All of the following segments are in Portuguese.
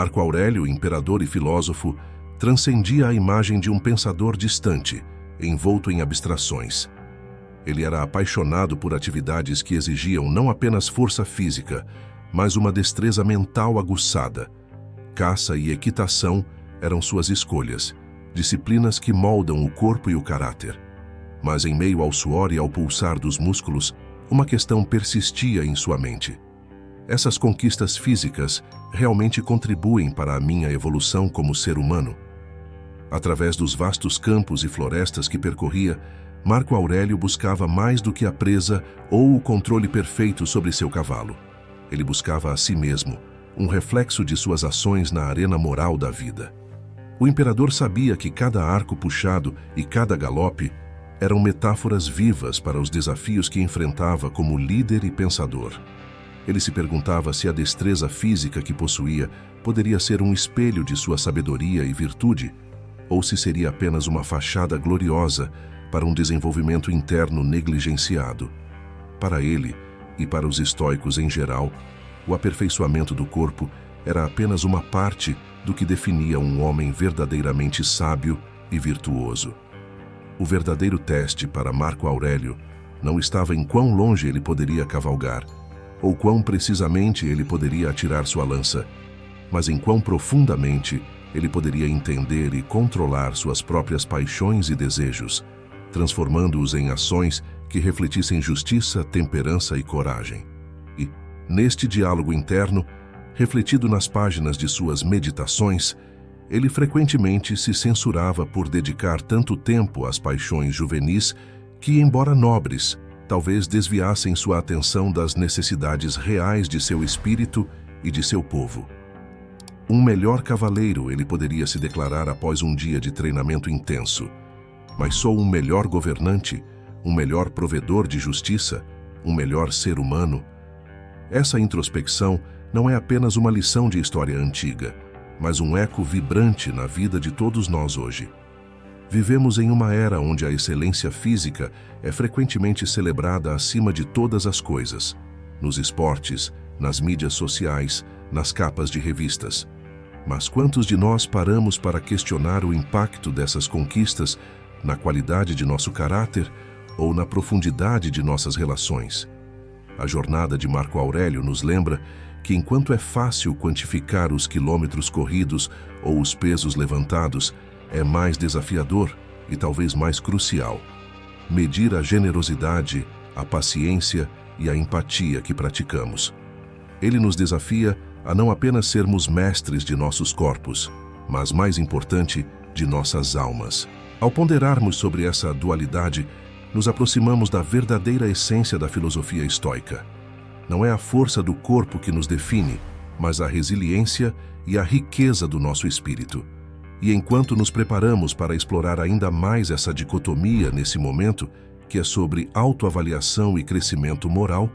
Marco Aurélio, imperador e filósofo, transcendia a imagem de um pensador distante, envolto em abstrações. Ele era apaixonado por atividades que exigiam não apenas força física, mas uma destreza mental aguçada. Caça e equitação eram suas escolhas, disciplinas que moldam o corpo e o caráter. Mas em meio ao suor e ao pulsar dos músculos, uma questão persistia em sua mente. Essas conquistas físicas realmente contribuem para a minha evolução como ser humano? Através dos vastos campos e florestas que percorria, Marco Aurélio buscava mais do que a presa ou o controle perfeito sobre seu cavalo. Ele buscava a si mesmo, um reflexo de suas ações na arena moral da vida. O imperador sabia que cada arco puxado e cada galope eram metáforas vivas para os desafios que enfrentava como líder e pensador. Ele se perguntava se a destreza física que possuía poderia ser um espelho de sua sabedoria e virtude, ou se seria apenas uma fachada gloriosa para um desenvolvimento interno negligenciado. Para ele, e para os estoicos em geral, o aperfeiçoamento do corpo era apenas uma parte do que definia um homem verdadeiramente sábio e virtuoso. O verdadeiro teste para Marco Aurélio não estava em quão longe ele poderia cavalgar, ou quão precisamente ele poderia atirar sua lança, mas em quão profundamente ele poderia entender e controlar suas próprias paixões e desejos, transformando-os em ações que refletissem justiça, temperança e coragem. E, neste diálogo interno, refletido nas páginas de suas meditações, ele frequentemente se censurava por dedicar tanto tempo às paixões juvenis que, embora nobres, talvez desviassem sua atenção das necessidades reais de seu espírito e de seu povo. Um melhor cavaleiro ele poderia se declarar após um dia de treinamento intenso, mas sou um melhor governante, um melhor provedor de justiça, um melhor ser humano. Essa introspecção não é apenas uma lição de história antiga, mas um eco vibrante na vida de todos nós hoje. Vivemos em uma era onde a excelência física é frequentemente celebrada acima de todas as coisas, nos esportes, nas mídias sociais, nas capas de revistas. Mas quantos de nós paramos para questionar o impacto dessas conquistas na qualidade de nosso caráter ou na profundidade de nossas relações? A jornada de Marco Aurélio nos lembra que enquanto é fácil quantificar os quilômetros corridos ou os pesos levantados, é mais desafiador e talvez mais crucial medir a generosidade, a paciência e a empatia que praticamos. Ele nos desafia a não apenas sermos mestres de nossos corpos, mas, mais importante, de nossas almas. Ao ponderarmos sobre essa dualidade, nos aproximamos da verdadeira essência da filosofia estoica. Não é a força do corpo que nos define, mas a resiliência e a riqueza do nosso espírito. E enquanto nos preparamos para explorar ainda mais essa dicotomia nesse momento, que é sobre autoavaliação e crescimento moral,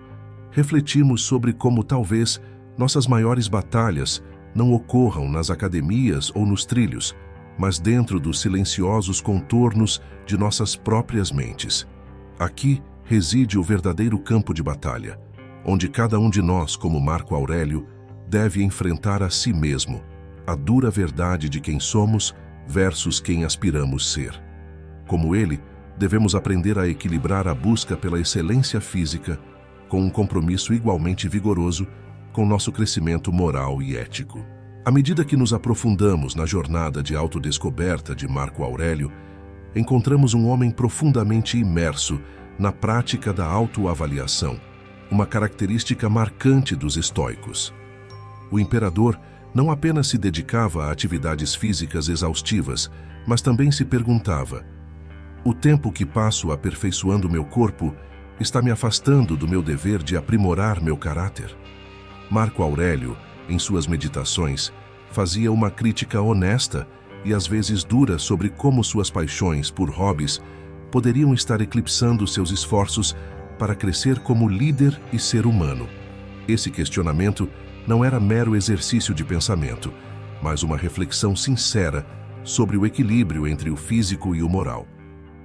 refletimos sobre como talvez nossas maiores batalhas não ocorram nas academias ou nos trilhos, mas dentro dos silenciosos contornos de nossas próprias mentes. Aqui reside o verdadeiro campo de batalha, onde cada um de nós, como Marco Aurélio, deve enfrentar a si mesmo, a dura verdade de quem somos versus quem aspiramos ser. Como ele, devemos aprender a equilibrar a busca pela excelência física com um compromisso igualmente vigoroso com nosso crescimento moral e ético. À medida que nos aprofundamos na jornada de autodescoberta de Marco Aurélio, encontramos um homem profundamente imerso na prática da autoavaliação, uma característica marcante dos estoicos. O imperador não apenas se dedicava a atividades físicas exaustivas, mas também se perguntava: o tempo que passo aperfeiçoando meu corpo está me afastando do meu dever de aprimorar meu caráter? Marco Aurélio, em suas meditações, fazia uma crítica honesta e às vezes dura sobre como suas paixões por hobbies poderiam estar eclipsando seus esforços para crescer como líder e ser humano. Esse questionamento não era mero exercício de pensamento, mas uma reflexão sincera sobre o equilíbrio entre o físico e o moral.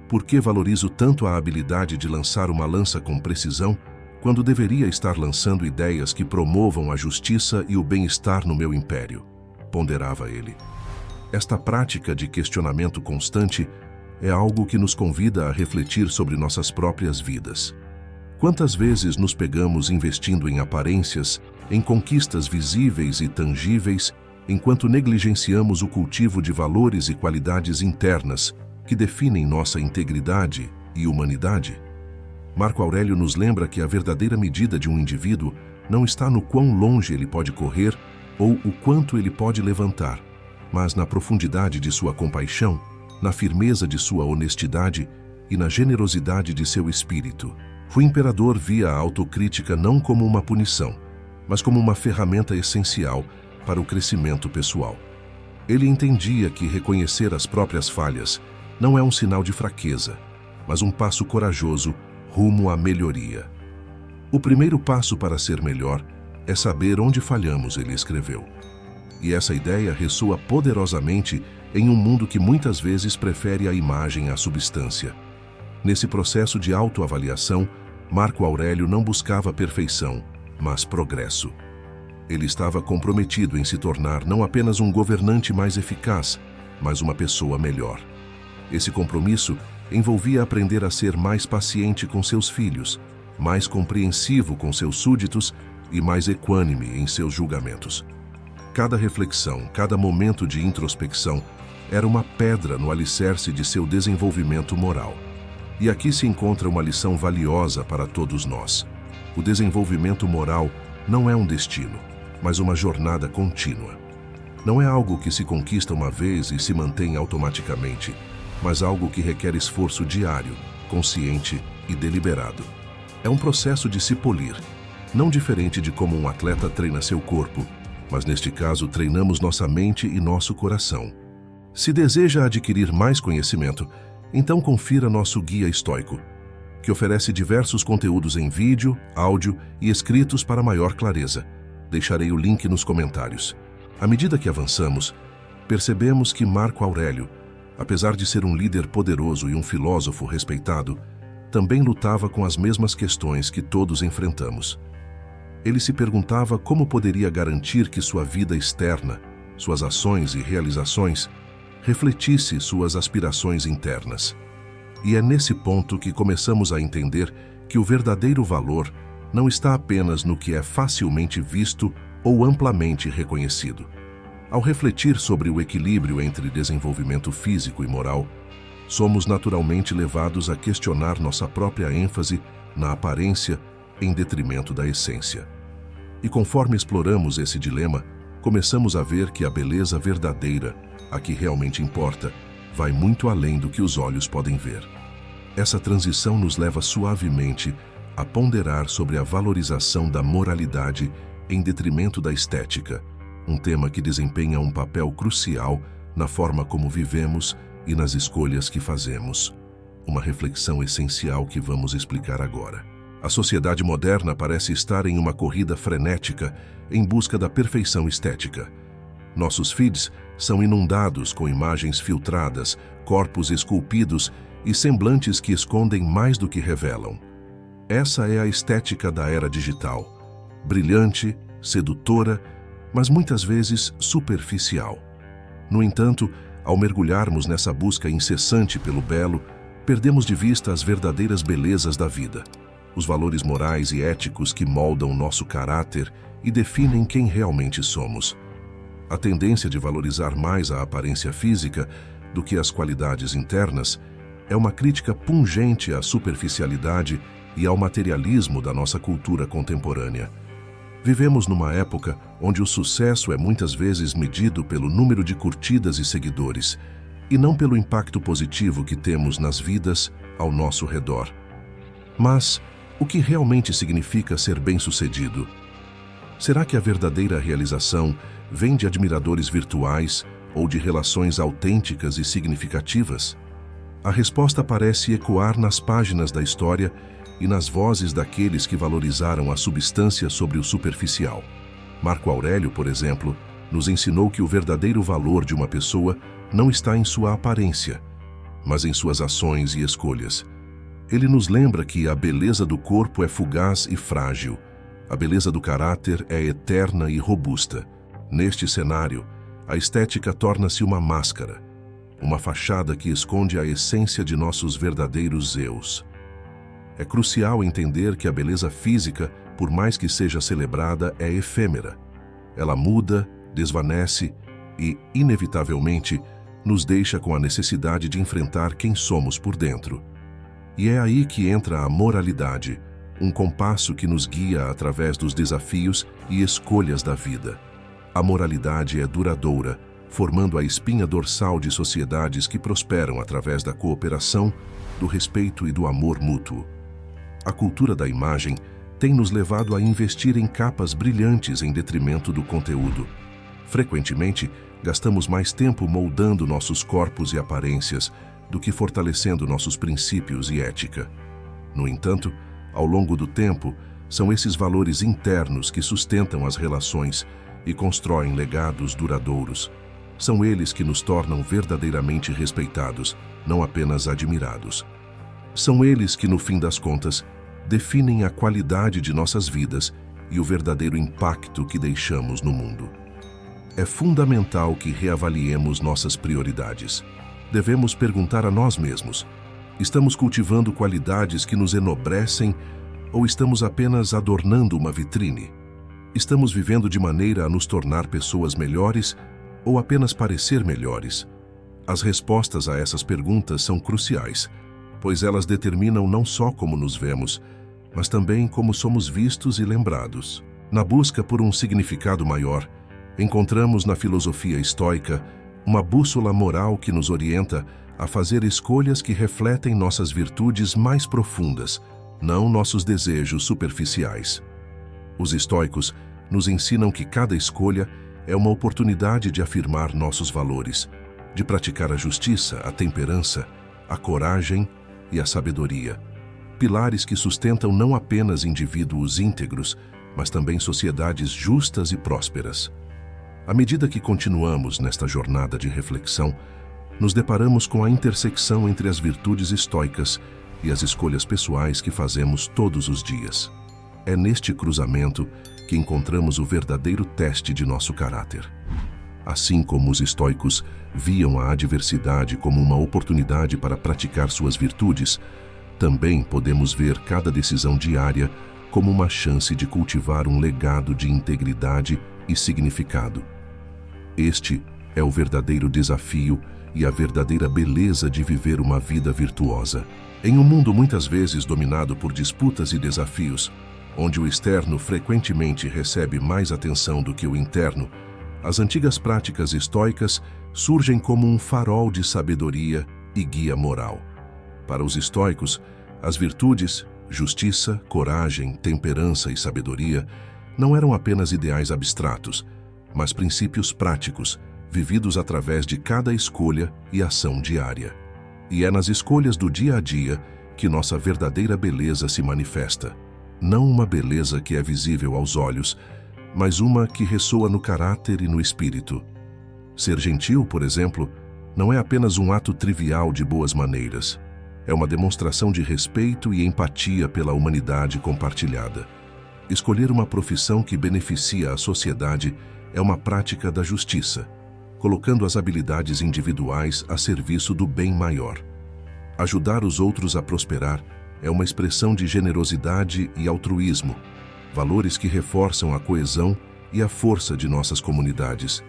Por que valorizo tanto a habilidade de lançar uma lança com precisão, quando deveria estar lançando ideias que promovam a justiça e o bem-estar no meu império? ponderava ele. Esta prática de questionamento constante é algo que nos convida a refletir sobre nossas próprias vidas. Quantas vezes nos pegamos investindo em aparências, em conquistas visíveis e tangíveis, enquanto negligenciamos o cultivo de valores e qualidades internas que definem nossa integridade e humanidade? Marco Aurélio nos lembra que a verdadeira medida de um indivíduo não está no quão longe ele pode correr ou o quanto ele pode levantar, mas na profundidade de sua compaixão, na firmeza de sua honestidade e na generosidade de seu espírito. O imperador via a autocrítica não como uma punição, mas como uma ferramenta essencial para o crescimento pessoal. Ele entendia que reconhecer as próprias falhas não é um sinal de fraqueza, mas um passo corajoso rumo à melhoria. O primeiro passo para ser melhor é saber onde falhamos, ele escreveu. E essa ideia ressoa poderosamente em um mundo que muitas vezes prefere a imagem à substância. Nesse processo de autoavaliação, Marco Aurélio não buscava perfeição, mas progresso. Ele estava comprometido em se tornar não apenas um governante mais eficaz, mas uma pessoa melhor. Esse compromisso envolvia aprender a ser mais paciente com seus filhos, mais compreensivo com seus súditos e mais equânime em seus julgamentos. Cada reflexão, cada momento de introspecção era uma pedra no alicerce de seu desenvolvimento moral. E aqui se encontra uma lição valiosa para todos nós. O desenvolvimento moral não é um destino, mas uma jornada contínua. Não é algo que se conquista uma vez e se mantém automaticamente, mas algo que requer esforço diário, consciente e deliberado. É um processo de se polir, não diferente de como um atleta treina seu corpo, mas neste caso treinamos nossa mente e nosso coração. Se deseja adquirir mais conhecimento, então confira nosso Guia Estoico, que oferece diversos conteúdos em vídeo, áudio e escritos para maior clareza. Deixarei o link nos comentários. À medida que avançamos, percebemos que Marco Aurélio, apesar de ser um líder poderoso e um filósofo respeitado, também lutava com as mesmas questões que todos enfrentamos. Ele se perguntava como poderia garantir que sua vida externa, suas ações e realizações, refletisse suas aspirações internas. E é nesse ponto que começamos a entender que o verdadeiro valor não está apenas no que é facilmente visto ou amplamente reconhecido. Ao refletir sobre o equilíbrio entre desenvolvimento físico e moral, somos naturalmente levados a questionar nossa própria ênfase na aparência em detrimento da essência. E conforme exploramos esse dilema, começamos a ver que a beleza verdadeira, a que realmente importa, vai muito além do que os olhos podem ver. Essa transição nos leva suavemente a ponderar sobre a valorização da moralidade em detrimento da estética, um tema que desempenha um papel crucial na forma como vivemos e nas escolhas que fazemos. Uma reflexão essencial que vamos explicar agora. A sociedade moderna parece estar em uma corrida frenética em busca da perfeição estética. Nossos feeds são inundados com imagens filtradas, corpos esculpidos e semblantes que escondem mais do que revelam. Essa é a estética da era digital. Brilhante, sedutora, mas muitas vezes superficial. No entanto, ao mergulharmos nessa busca incessante pelo belo, perdemos de vista as verdadeiras belezas da vida, os valores morais e éticos que moldam nosso caráter e definem quem realmente somos. A tendência de valorizar mais a aparência física do que as qualidades internas é uma crítica pungente à superficialidade e ao materialismo da nossa cultura contemporânea. Vivemos numa época onde o sucesso é muitas vezes medido pelo número de curtidas e seguidores, e não pelo impacto positivo que temos nas vidas ao nosso redor. Mas o que realmente significa ser bem-sucedido? Será que a verdadeira realização vem de admiradores virtuais ou de relações autênticas e significativas? A resposta parece ecoar nas páginas da história e nas vozes daqueles que valorizaram a substância sobre o superficial. Marco Aurélio, por exemplo, nos ensinou que o verdadeiro valor de uma pessoa não está em sua aparência, mas em suas ações e escolhas. Ele nos lembra que a beleza do corpo é fugaz e frágil, a beleza do caráter é eterna e robusta. Neste cenário, A estética torna-se uma máscara, uma fachada que esconde a essência de nossos verdadeiros eus. É crucial entender que a beleza física, por mais que seja celebrada, é efêmera. Ela muda, desvanece e, inevitavelmente, nos deixa com a necessidade de enfrentar quem somos por dentro. E é aí que entra a moralidade, um compasso que nos guia através dos desafios e escolhas da vida. A moralidade é duradoura, formando a espinha dorsal de sociedades que prosperam através da cooperação, do respeito e do amor mútuo. A cultura da imagem tem nos levado a investir em capas brilhantes em detrimento do conteúdo. Frequentemente, gastamos mais tempo moldando nossos corpos e aparências do que fortalecendo nossos princípios e ética. No entanto, ao longo do tempo, são esses valores internos que sustentam as relações e constroem legados duradouros. São eles que nos tornam verdadeiramente respeitados, não apenas admirados. São eles que, no fim das contas, definem a qualidade de nossas vidas e o verdadeiro impacto que deixamos no mundo. É fundamental que reavaliemos nossas prioridades. Devemos perguntar a nós mesmos: estamos cultivando qualidades que nos enobrecem ou estamos apenas adornando uma vitrine? Estamos vivendo de maneira a nos tornar pessoas melhores ou apenas parecer melhores? As respostas a essas perguntas são cruciais, pois elas determinam não só como nos vemos, mas também como somos vistos e lembrados. Na busca por um significado maior, encontramos na filosofia estoica uma bússola moral que nos orienta a fazer escolhas que refletem nossas virtudes mais profundas, não nossos desejos superficiais. Os estoicos nos ensinam que cada escolha é uma oportunidade de afirmar nossos valores, de praticar a justiça, a temperança, a coragem e a sabedoria. Pilares que sustentam não apenas indivíduos íntegros, mas também sociedades justas e prósperas. À medida que continuamos nesta jornada de reflexão, nos deparamos com a intersecção entre as virtudes estoicas e as escolhas pessoais que fazemos todos os dias. É neste cruzamento que encontramos o verdadeiro teste de nosso caráter. Assim como os estoicos viam a adversidade como uma oportunidade para praticar suas virtudes, também podemos ver cada decisão diária como uma chance de cultivar um legado de integridade e significado. Este é o verdadeiro desafio e a verdadeira beleza de viver uma vida virtuosa. Em um mundo muitas vezes dominado por disputas e desafios, onde o externo frequentemente recebe mais atenção do que o interno, as antigas práticas estoicas surgem como um farol de sabedoria e guia moral. Para os estoicos, as virtudes, justiça, coragem, temperança e sabedoria não eram apenas ideais abstratos, mas princípios práticos, vividos através de cada escolha e ação diária. E é nas escolhas do dia a dia que nossa verdadeira beleza se manifesta. Não uma beleza que é visível aos olhos, mas uma que ressoa no caráter e no espírito. Ser gentil, por exemplo, não é apenas um ato trivial de boas maneiras. É uma demonstração de respeito e empatia pela humanidade compartilhada. Escolher uma profissão que beneficia a sociedade é uma prática da justiça, colocando as habilidades individuais a serviço do bem maior. Ajudar os outros a prosperar é uma expressão de generosidade e altruísmo, valores que reforçam a coesão e a força de nossas comunidades.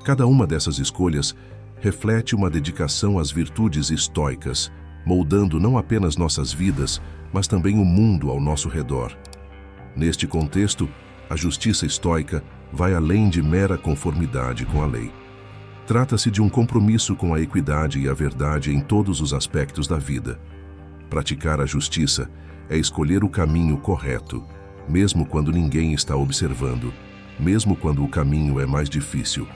Cada uma dessas escolhas reflete uma dedicação às virtudes estoicas, moldando não apenas nossas vidas, mas também o mundo ao nosso redor. Neste contexto, a justiça estoica vai além de mera conformidade com a lei. Trata-se de um compromisso com a equidade e a verdade em todos os aspectos da vida. Praticar a justiça é escolher o caminho correto, mesmo quando ninguém está observando, mesmo quando o caminho é mais difícil.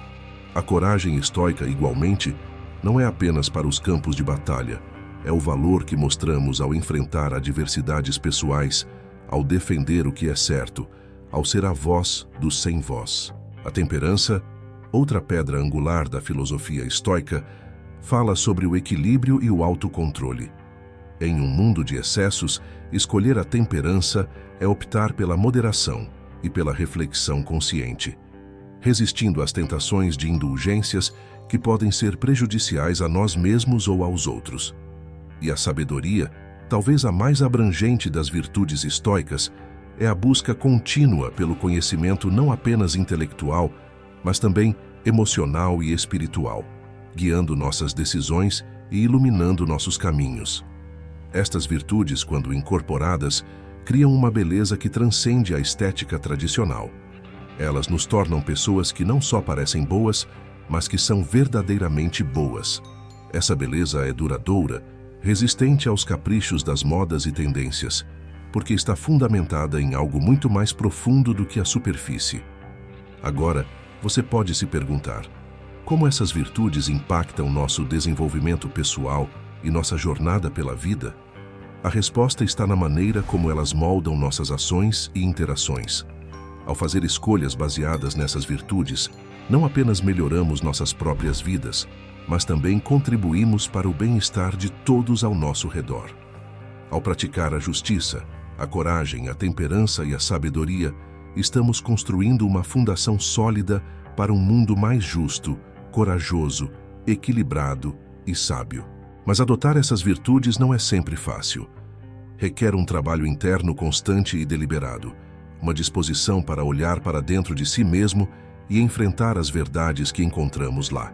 A coragem estoica, igualmente, não é apenas para os campos de batalha. É o valor que mostramos ao enfrentar adversidades pessoais, ao defender o que é certo, ao ser a voz dos sem voz. A temperança, outra pedra angular da filosofia estoica, fala sobre o equilíbrio e o autocontrole. Em um mundo de excessos, escolher a temperança é optar pela moderação e pela reflexão consciente. resistindo às tentações de indulgências que podem ser prejudiciais a nós mesmos ou aos outros. E a sabedoria, talvez a mais abrangente das virtudes estoicas, é a busca contínua pelo conhecimento não apenas intelectual, mas também emocional e espiritual, guiando nossas decisões e iluminando nossos caminhos. Estas virtudes, quando incorporadas, criam uma beleza que transcende a estética tradicional. Elas nos tornam pessoas que não só parecem boas, mas que são verdadeiramente boas. Essa beleza é duradoura, resistente aos caprichos das modas e tendências, porque está fundamentada em algo muito mais profundo do que a superfície. Agora, você pode se perguntar: como essas virtudes impactam nosso desenvolvimento pessoal e nossa jornada pela vida? A resposta está na maneira como elas moldam nossas ações e interações. Ao fazer escolhas baseadas nessas virtudes, não apenas melhoramos nossas próprias vidas, mas também contribuímos para o bem-estar de todos ao nosso redor. Ao praticar a justiça, a coragem, a temperança e a sabedoria, estamos construindo uma fundação sólida para um mundo mais justo, corajoso, equilibrado e sábio. Mas adotar essas virtudes não é sempre fácil. Requer um trabalho interno constante e deliberado, uma disposição para olhar para dentro de si mesmo e enfrentar as verdades que encontramos lá.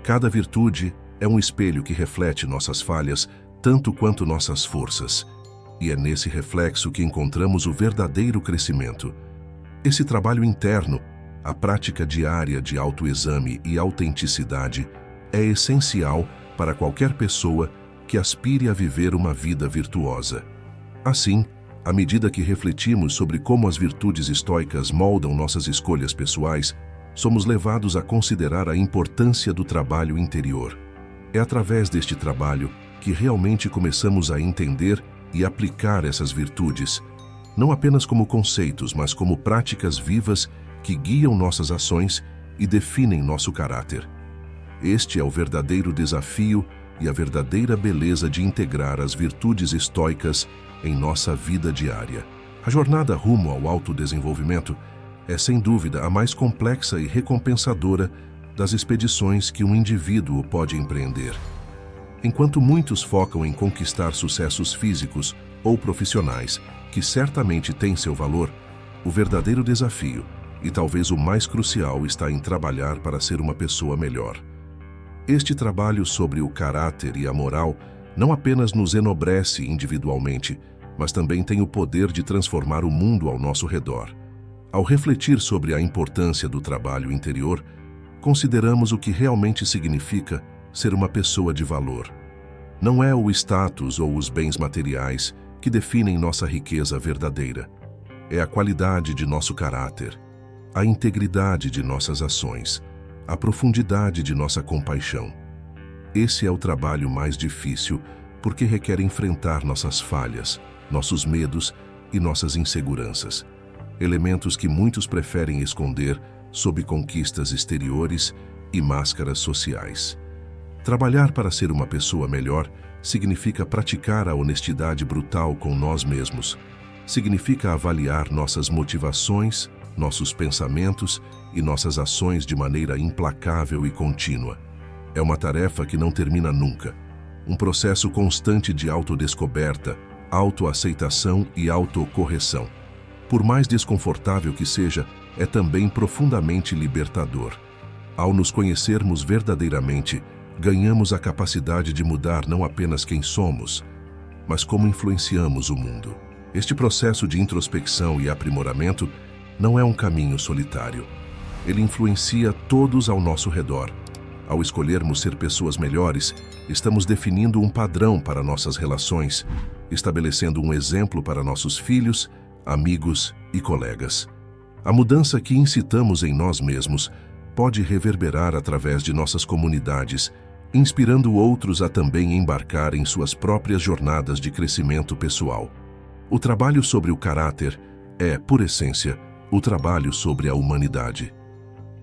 Cada virtude é um espelho que reflete nossas falhas tanto quanto nossas forças, e é nesse reflexo que encontramos o verdadeiro crescimento. Esse trabalho interno, a prática diária de autoexame e autenticidade, é essencial para qualquer pessoa que aspire a viver uma vida virtuosa. Assim, à medida que refletimos sobre como as virtudes estoicas moldam nossas escolhas pessoais, somos levados a considerar a importância do trabalho interior. É através deste trabalho que realmente começamos a entender e aplicar essas virtudes, não apenas como conceitos, mas como práticas vivas que guiam nossas ações e definem nosso caráter. Este é o verdadeiro desafio e a verdadeira beleza de integrar as virtudes estoicas em nossa vida diária. A jornada rumo ao autodesenvolvimento é, sem dúvida, a mais complexa e recompensadora das expedições que um indivíduo pode empreender. Enquanto muitos focam em conquistar sucessos físicos ou profissionais, que certamente têm seu valor, o verdadeiro desafio, e talvez o mais crucial, está em trabalhar para ser uma pessoa melhor. Este trabalho sobre o caráter e a moral não apenas nos enobrece individualmente, mas também tem o poder de transformar o mundo ao nosso redor. Ao refletir sobre a importância do trabalho interior, consideramos o que realmente significa ser uma pessoa de valor. Não é o status ou os bens materiais que definem nossa riqueza verdadeira. É a qualidade de nosso caráter, a integridade de nossas ações, a profundidade de nossa compaixão. Esse é o trabalho mais difícil, porque requer enfrentar nossas falhas, nossos medos e nossas inseguranças, elementos que muitos preferem esconder sob conquistas exteriores e máscaras sociais. Trabalhar para ser uma pessoa melhor significa praticar a honestidade brutal com nós mesmos, significa avaliar nossas motivações, nossos pensamentos e nossas ações de maneira implacável e contínua. É uma tarefa que não termina nunca, um processo constante de autodescoberta, autoaceitação e autocorreção. Por mais desconfortável que seja, é também profundamente libertador. Ao nos conhecermos verdadeiramente, ganhamos a capacidade de mudar não apenas quem somos, mas como influenciamos o mundo. Este processo de introspecção e aprimoramento não é um caminho solitário. Ele influencia todos ao nosso redor. Ao escolhermos ser pessoas melhores, estamos definindo um padrão para nossas relações, estabelecendo um exemplo para nossos filhos, amigos e colegas. A mudança que incitamos em nós mesmos pode reverberar através de nossas comunidades, inspirando outros a também embarcar em suas próprias jornadas de crescimento pessoal. O trabalho sobre o caráter é, por essência, o trabalho sobre a humanidade.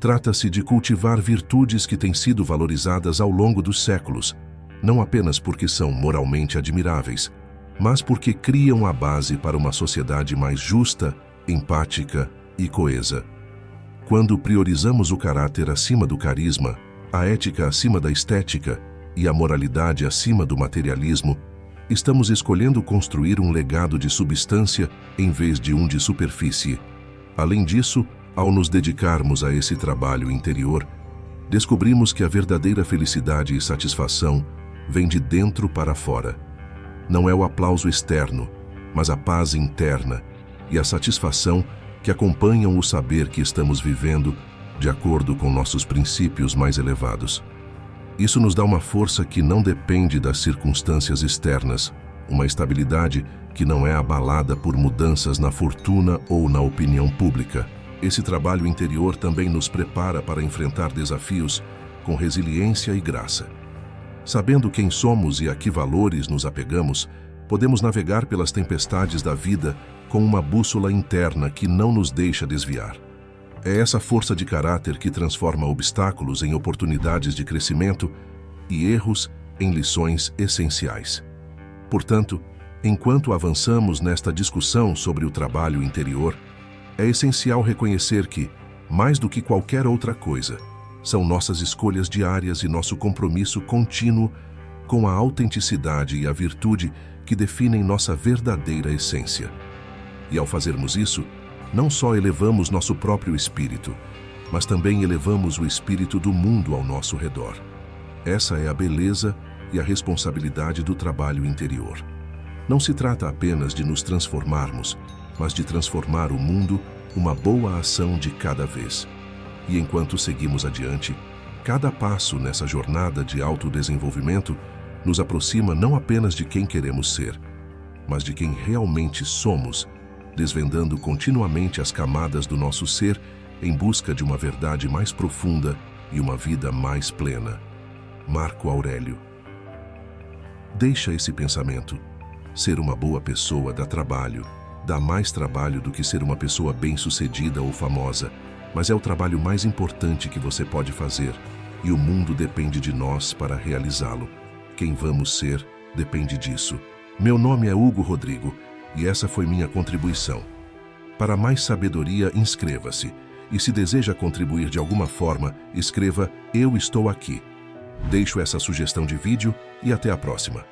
Trata-se de cultivar virtudes que têm sido valorizadas ao longo dos séculos, não apenas porque são moralmente admiráveis, mas porque criam a base para uma sociedade mais justa, empática e coesa. Quando priorizamos o caráter acima do carisma, a ética acima da estética e a moralidade acima do materialismo, estamos escolhendo construir um legado de substância em vez de um de superfície. Além disso, ao nos dedicarmos a esse trabalho interior, descobrimos que a verdadeira felicidade e satisfação vem de dentro para fora. Não é o aplauso externo, mas a paz interna e a satisfação que acompanham o saber que estamos vivendo de acordo com nossos princípios mais elevados. Isso nos dá uma força que não depende das circunstâncias externas, uma estabilidade que não é abalada por mudanças na fortuna ou na opinião pública. Esse trabalho interior também nos prepara para enfrentar desafios com resiliência e graça. Sabendo quem somos e a que valores nos apegamos, podemos navegar pelas tempestades da vida com uma bússola interna que não nos deixa desviar. É essa força de caráter que transforma obstáculos em oportunidades de crescimento e erros em lições essenciais. Portanto, enquanto avançamos nesta discussão sobre o trabalho interior, é essencial reconhecer que, mais do que qualquer outra coisa, são nossas escolhas diárias e nosso compromisso contínuo com a autenticidade e a virtude que definem nossa verdadeira essência. E ao fazermos isso, não só elevamos nosso próprio espírito, mas também elevamos o espírito do mundo ao nosso redor. Essa é a beleza e a responsabilidade do trabalho interior. Não se trata apenas de nos transformarmos, mas de transformar o mundo uma boa ação de cada vez. E enquanto seguimos adiante, cada passo nessa jornada de autodesenvolvimento nos aproxima não apenas de quem queremos ser, mas de quem realmente somos, desvendando continuamente as camadas do nosso ser em busca de uma verdade mais profunda e uma vida mais plena. Marco Aurélio. Deixa esse pensamento. Ser uma boa pessoa dá trabalho. Dá mais trabalho do que ser uma pessoa bem-sucedida ou famosa, mas é o trabalho mais importante que você pode fazer, e o mundo depende de nós para realizá-lo. Quem vamos ser depende disso. Meu nome é Hugo Rodrigo, e essa foi minha contribuição. Para mais sabedoria, inscreva-se. E se deseja contribuir de alguma forma, escreva "Eu estou aqui". Deixo essa sugestão de vídeo e até a próxima.